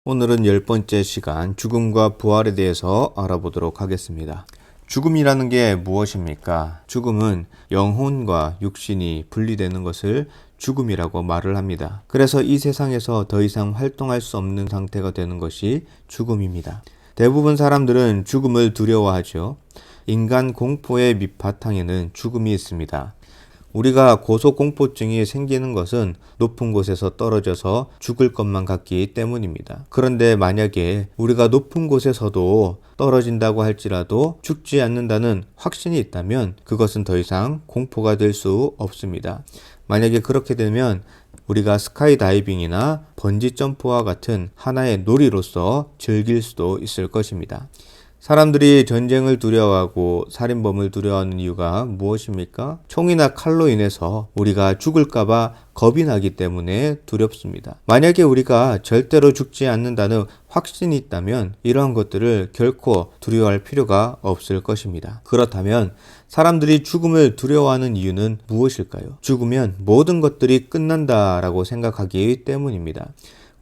오늘은 10번째 시간 죽음과 부활에 대해서 알아보도록 하겠습니다. 죽음이라는 게 무엇입니까? 죽음은 영혼과 육신이 분리되는 것을 죽음이라고 말을 합니다. 그래서 이 세상에서 더 이상 활동할 수 없는 상태가 되는 것이 죽음입니다. 대부분 사람들은 죽음을 두려워하죠. 인간 공포의 밑바탕에는 죽음이 있습니다. 우리가 고소공포증이 생기는 것은 높은 곳에서 떨어져서 죽을 것만 같기 때문입니다. 그런데 만약에 우리가 높은 곳에서도 떨어진다고 할지라도 죽지 않는다는 확신이 있다면 그것은 더 이상 공포가 될 수 없습니다. 만약에 그렇게 되면 우리가 스카이다이빙이나 번지점프와 같은 하나의 놀이로서 즐길 수도 있을 것입니다. 사람들이 전쟁을 두려워하고 살인범을 두려워하는 이유가 무엇입니까? 총이나 칼로 인해서 우리가 죽을까봐 겁이 나기 때문에 두렵습니다. 만약에 우리가 절대로 죽지 않는다는 확신이 있다면 이러한 것들을 결코 두려워할 필요가 없을 것입니다. 그렇다면 사람들이 죽음을 두려워하는 이유는 무엇일까요? 죽으면 모든 것들이 끝난다라고 생각하기 때문입니다.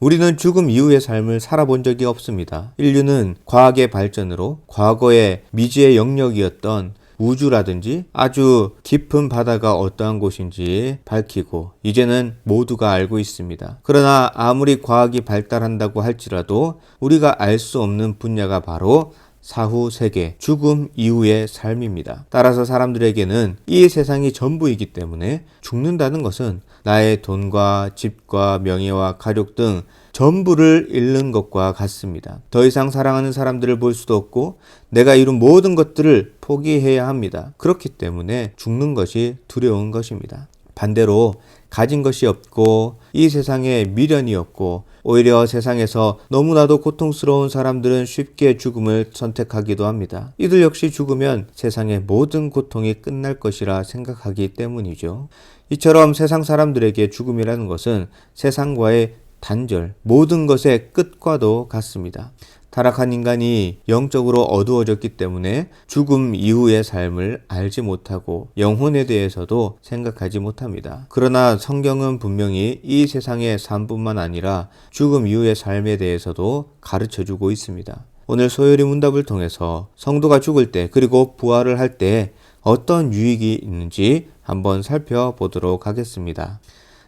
우리는 죽음 이후의 삶을 살아본 적이 없습니다. 인류는 과학의 발전으로 과거의 미지의 영역이었던 우주라든지 아주 깊은 바다가 어떠한 곳인지 밝히고 이제는 모두가 알고 있습니다. 그러나 아무리 과학이 발달한다고 할지라도 우리가 알 수 없는 분야가 바로 사후 세계, 죽음 이후의 삶입니다. 따라서 사람들에게는 이 세상이 전부이기 때문에 죽는다는 것은 나의 돈과 집과 명예와 가족 등 전부를 잃는 것과 같습니다. 더 이상 사랑하는 사람들을 볼 수도 없고 내가 이룬 모든 것들을 포기해야 합니다. 그렇기 때문에 죽는 것이 두려운 것입니다. 반대로 가진 것이 없고 이 세상에 미련이 없고 오히려 세상에서 너무나도 고통스러운 사람들은 쉽게 죽음을 선택하기도 합니다. 이들 역시 죽으면 세상의 모든 고통이 끝날 것이라 생각하기 때문이죠. 이처럼 세상 사람들에게 죽음이라는 것은 세상과의 단절, 모든 것의 끝과도 같습니다. 타락한 인간이 영적으로 어두워졌기 때문에 죽음 이후의 삶을 알지 못하고 영혼에 대해서도 생각하지 못합니다. 그러나 성경은 분명히 이 세상의 삶뿐만 아니라 죽음 이후의 삶에 대해서도 가르쳐주고 있습니다. 오늘 소요리 문답을 통해서 성도가 죽을 때 그리고 부활을 할 때 어떤 유익이 있는지 한번 살펴보도록 하겠습니다.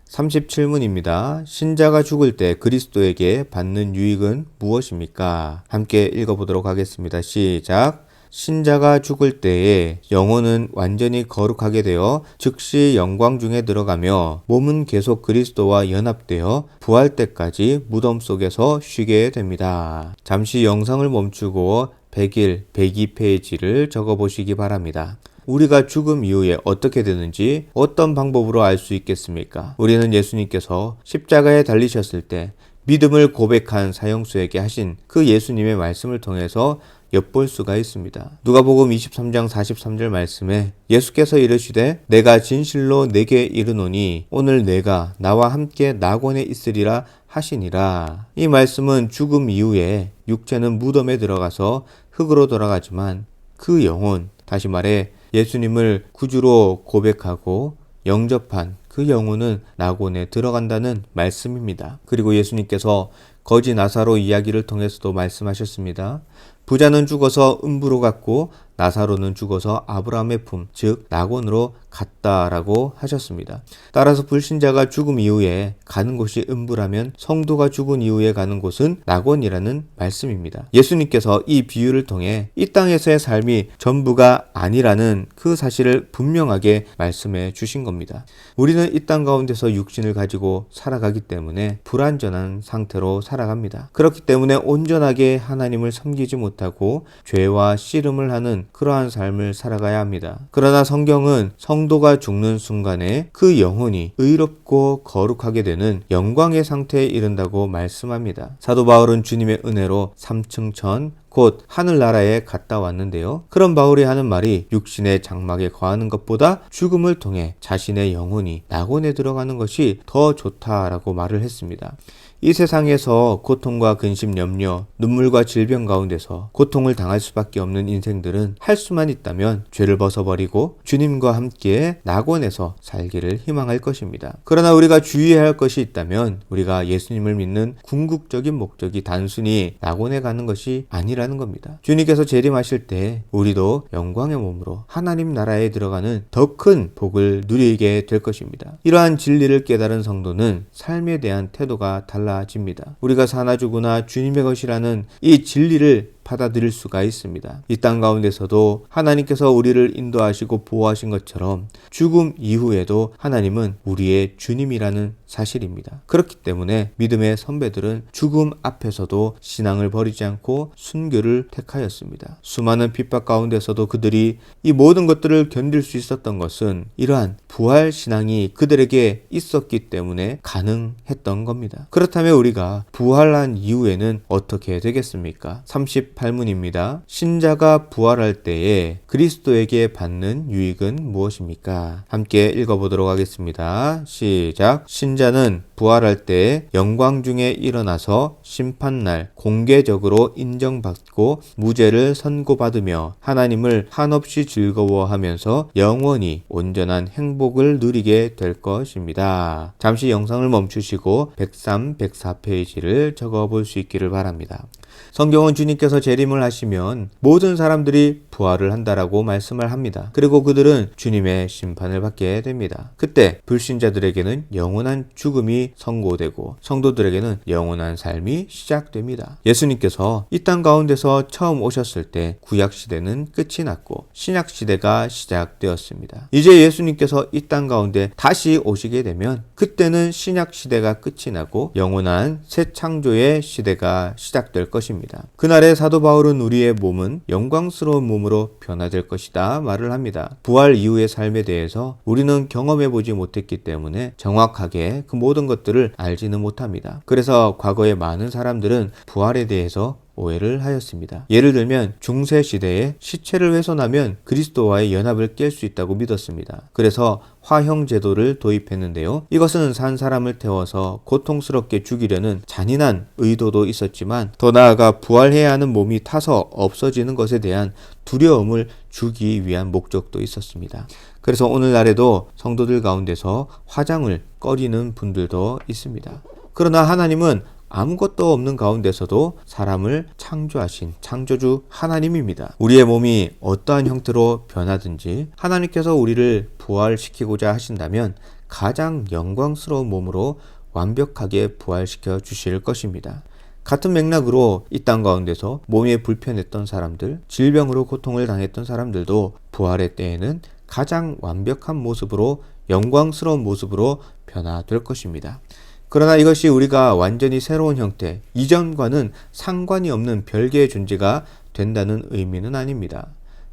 37문입니다. 신자가 죽을 때 그리스도에게 받는 유익은 무엇입니까? 함께 읽어보도록 하겠습니다. 시작. 신자가 죽을 때에 영혼은 완전히 거룩하게 되어 즉시 영광 중에 들어가며 몸은 계속 그리스도와 연합되어 부활 때까지 무덤 속에서 쉬게 됩니다. 잠시 영상을 멈추고 101, 102페이지를 적어보시기 바랍니다. 우리가 죽음 이후에 어떻게 되는지 어떤 방법으로 알 수 있겠습니까? 우리는 예수님께서 십자가에 달리셨을 때 믿음을 고백한 사형수에게 하신 그 예수님의 말씀을 통해서 엿볼 수가 있습니다. 누가복음 23장 43절 말씀에 예수께서 이르시되 내가 진실로 내게 이르노니 오늘 내가 나와 함께 낙원에 있으리라 하시니라. 이 말씀은 죽음 이후에 육체는 무덤에 들어가서 흙으로 돌아가지만 그 영혼, 다시 말해 예수님을 구주로 고백하고 영접한 그 영혼은 낙원에 들어간다는 말씀입니다. 그리고 예수님께서 거지 나사로 이야기를 통해서도 말씀하셨습니다. 부자는 죽어서 음부로 갔고 나사로는 죽어서 아브라함의 품, 즉 낙원으로 갔다라고 하셨습니다. 따라서 불신자가 죽음 이후에 가는 곳이 음부라면 성도가 죽은 이후에 가는 곳은 낙원이라는 말씀입니다. 예수님께서 이 비유를 통해 이 땅에서의 삶이 전부가 아니라는 그 사실을 분명하게 말씀해 주신 겁니다. 우리는 이 땅 가운데서 육신을 가지고 살아가기 때문에 불완전한 상태로 살아갑니다. 그렇기 때문에 온전하게 하나님을 섬기지 못하고 죄와 씨름을 하는 그러한 삶을 살아가야 합니다. 그러나 성경은 성도가 죽는 순간에 그 영혼이 의롭고 거룩하게 되는 영광의 상태에 이른다고 말씀합니다. 사도 바울은 주님의 은혜로 3층천 곧 하늘나라에 갔다 왔는데요. 그런 바울이 하는 말이 육신의 장막에 거하는 것보다 죽음을 통해 자신의 영혼이 낙원에 들어가는 것이 더 좋다라고 말을 했습니다. 이 세상에서 고통과 근심, 염려, 눈물과 질병 가운데서 고통을 당할 수밖에 없는 인생들은 할 수만 있다면 죄를 벗어버리고 주님과 함께 낙원에서 살기를 희망할 것입니다. 그러나 우리가 주의해야 할 것이 있다면 우리가 예수님을 믿는 궁극적인 목적이 단순히 낙원에 가는 것이 아니라는 겁니다. 주님께서 재림하실 때 우리도 영광의 몸으로 하나님 나라에 들어가는 더 큰 복을 누리게 될 것입니다. 이러한 진리를 깨달은 성도는 삶에 대한 태도가 달라집니다. 우리가 사나 죽으나 주님의 것이라는 이 진리를 받아들일 수가 있습니다. 이 땅 가운데서도 하나님께서 우리를 인도하시고 보호하신 것처럼 죽음 이후에도 하나님은 우리의 주님이라는 사실입니다. 그렇기 때문에 믿음의 선배들은 죽음 앞에서도 신앙을 버리지 않고 순교를 택하였습니다. 수많은 핍박 가운데서도 그들이 이 모든 것들을 견딜 수 있었던 것은 이러한 부활 신앙이 그들에게 있었기 때문에 가능했던 겁니다. 그렇다면 우리가 부활한 이후에는 어떻게 되겠습니까? 38문입니다. 신자가 부활할 때에 그리스도에게 받는 유익은 무엇입니까? 함께 읽어보도록 하겠습니다. 시작. 신자는 부활할 때 영광 중에 일어나서 심판날 공개적으로 인정받고 무죄를 선고받으며 하나님을 한없이 즐거워하면서 영원히 온전한 행복을 누리게 될 것입니다. 잠시 영상을 멈추시고 103, 104페이지를 적어볼 수 있기를 바랍니다. 성경은 주님께서 재림을 하시면 모든 사람들이 부활을 한다라고 말씀을 합니다. 그리고 그들은 주님의 심판을 받게 됩니다. 그때 불신자들에게는 영원한 죽음이 선고되고 성도들에게는 영원한 삶이 시작됩니다. 예수님께서 이 땅 가운데서 처음 오셨을 때 구약 시대는 끝이 났고 신약 시대가 시작되었습니다. 이제 예수님께서 이 땅 가운데 다시 오시게 되면 그때는 신약 시대가 끝이 나고 영원한 새 창조의 시대가 시작될 것입니다. 그날의 사도 바울은 우리의 몸은 영광스러운 몸으로 변화될 것이다 말을 합니다. 부활 이후의 삶에 대해서 우리는 경험해보지 못했기 때문에 정확하게 그 모든 것들을 알지는 못합니다. 그래서 과거에 많은 사람들은 부활에 대해서 오해를 하였습니다. 예를 들면 중세시대에 시체를 훼손하면 그리스도와의 연합을 깰 수 있다고 믿었습니다. 그래서 화형제도를 도입했는데요. 이것은 산 사람을 태워서 고통스럽게 죽이려는 잔인한 의도도 있었지만 더 나아가 부활해야 하는 몸이 타서 없어지는 것에 대한 두려움을 주기 위한 목적도 있었습니다. 그래서 오늘날에도 성도들 가운데서 화장을 꺼리는 분들도 있습니다. 그러나 하나님은 아무것도 없는 가운데서도 사람을 창조하신 창조주 하나님입니다. 우리의 몸이 어떠한 형태로 변하든지 하나님께서 우리를 부활시키고자 하신다면 가장 영광스러운 몸으로 완벽하게 부활시켜 주실 것입니다. 같은 맥락으로 이 땅 가운데서 몸이 불편했던 사람들, 질병으로 고통을 당했던 사람들도 부활의 때에는 가장 완벽한 모습으로 영광스러운 모습으로 변화될 것입니다. 그러나 이것이 우리가 완전히 새로운 형태, 이전과는 상관이 없는 별개의 존재가 된다는 의미는 아닙니다.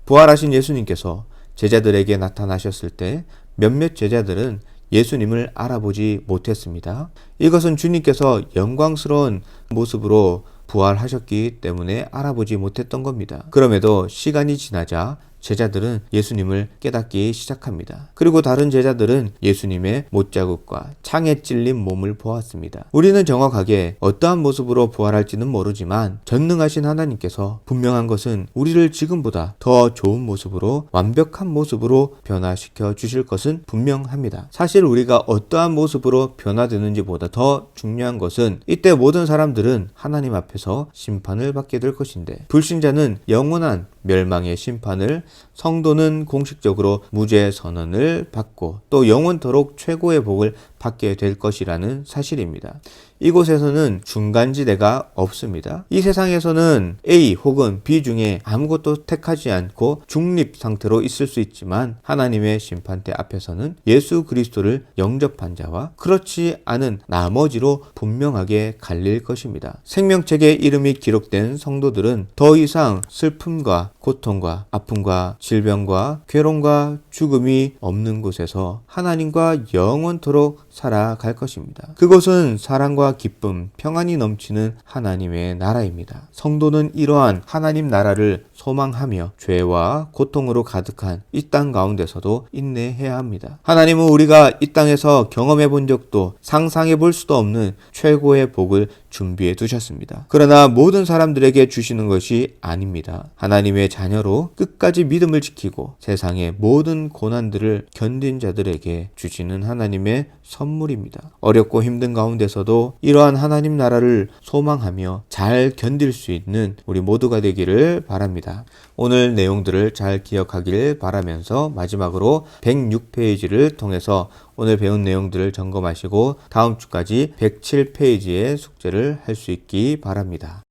부활하신 예수님께서 제자들에게 나타나셨을 때 몇몇 제자들은 예수님을 알아보지 못했습니다. 이것은 주님께서 영광스러운 모습으로 부활하셨기 때문에 알아보지 못했던 겁니다. 그럼에도 시간이 지나자 제자들은 예수님을 깨닫기 시작합니다. 그리고 다른 제자들은 예수님의 못자국과 창에 찔린 몸을 보았습니다. 우리는 정확하게 어떠한 모습으로 부활할지는 모르지만 전능하신 하나님께서 분명한 것은 우리를 지금보다 더 좋은 모습으로 완벽한 모습으로 변화시켜 주실 것은 분명합니다. 사실 우리가 어떠한 모습으로 변화되는지보다 더 중요한 것은 이때 모든 사람들은 하나님 앞에서 심판을 받게 될 것인데 불신자는 영원한 멸망의 심판을, 성도는 공식적으로 무죄 선언을 받고 또 영원토록 최고의 복을 받게 될 것이라는 사실입니다. 이곳에서는 중간지대가 없습니다. 이 세상에서는 A 혹은 B 중에 아무것도 택하지 않고 중립 상태로 있을 수 있지만 하나님의 심판대 앞에서는 예수 그리스도를 영접한 자와 그렇지 않은 나머지로 분명하게 갈릴 것입니다. 생명책에 이름이 기록된 성도들은 더 이상 슬픔과 고통과 아픔과 질병과 괴로움과 죽음이 없는 곳에서 하나님과 영원토록 살아갈 것입니다. 그곳은 사랑과 기쁨, 평안이 넘치는 하나님의 나라입니다. 성도는 이러한 하나님 나라를 소망하며 죄와 고통으로 가득한 이 땅 가운데서도 인내해야 합니다. 하나님은 우리가 이 땅에서 경험해 본 적도 상상해 볼 수도 없는 최고의 복을 준비해 두셨습니다. 그러나 모든 사람들에게 주시는 것이 아닙니다. 하나님의 자녀로 끝까지 믿음을 지키고 세상의 모든 고난들을 견딘 자들에게 주시는 하나님의 선물입니다. 어렵고 힘든 가운데서도 이러한 하나님 나라를 소망하며 잘 견딜 수 있는 우리 모두가 되기를 바랍니다. 오늘 내용들을 잘 기억하길 바라면서 마지막으로 106페이지를 통해서 오늘 배운 내용들을 점검하시고 다음 주까지 107페이지의 숙제를 할 수 있기 바랍니다.